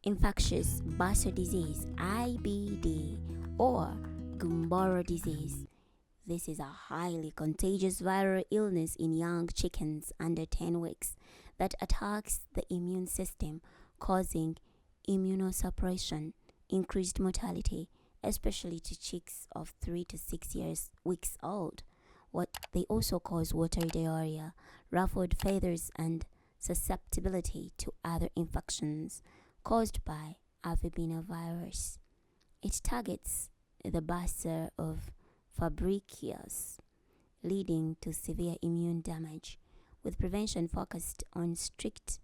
infectious bursa disease (IBD) or Gumboro disease. This is a highly contagious viral illness in young chickens under 10 weeks that attacks the immune system, causing immunosuppression, increased mortality, especially to chicks of 3 to 6 weeks old. They also cause watery diarrhea, ruffled feathers, and susceptibility to other infections caused by Avian. It targets the bursa of Fabricius, leading to severe immune damage, with prevention focused on strict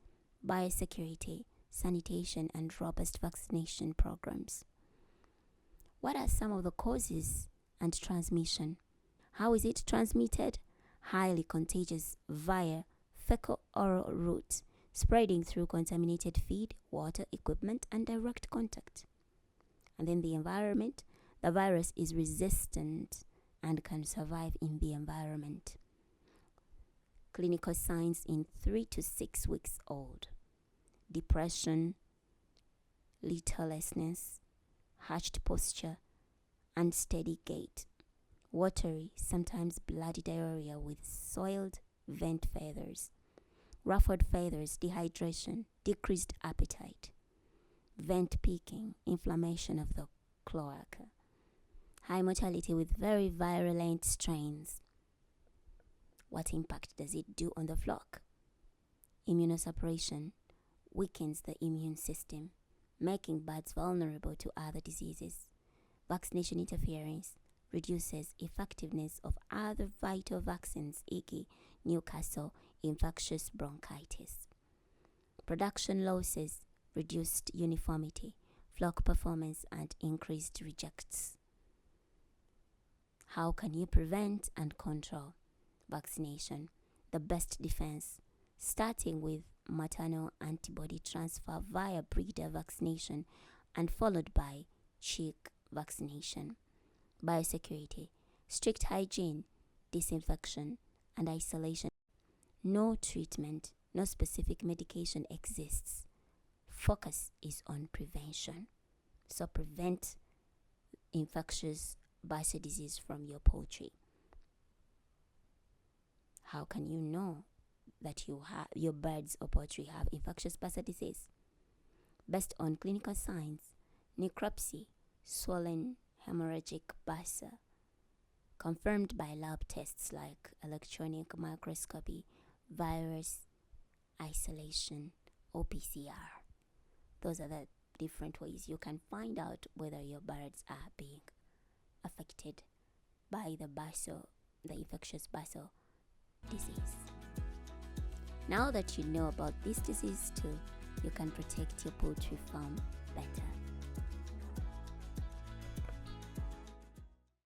biosecurity, sanitation, and robust vaccination programs. What are some of the causes and transmission? How is it transmitted? Highly contagious via fecal-oral route, spreading through contaminated feed, water, equipment, and direct contact. And then the environment. The virus is resistant and can survive in the environment. Clinical signs in 3 to 6 weeks old: depression, littleness, hushed posture, unsteady gait, watery, sometimes bloody diarrhea with soiled vent feathers, ruffled feathers, dehydration, decreased appetite, vent peaking, inflammation of the cloaca, high mortality with very virulent strains. What impact does it do on the flock? Immunosuppression weakens the immune system, making birds vulnerable to other diseases. Vaccination interference reduces effectiveness of other vital vaccines, e.g. Newcastle infectious bronchitis. Production losses, reduced uniformity, flock performance, and increased rejects. How can you prevent and control? Vaccination, the best defense, starting with maternal antibody transfer via breeder vaccination and followed by chick vaccination. Biosecurity, strict hygiene, disinfection, and isolation. No treatment, no specific medication exists. Focus is on prevention. So prevent infectious bursa disease from your poultry. How can you know that your birds or poultry have infectious bursa disease? Based on clinical signs: necropsy, swollen hemorrhagic bursa, confirmed by lab tests like electronic microscopy, virus isolation, or PCR. Those are the different ways you can find out whether your birds are being affected by the infectious bursa disease. Now that you know about this disease too, you can protect your poultry farm better.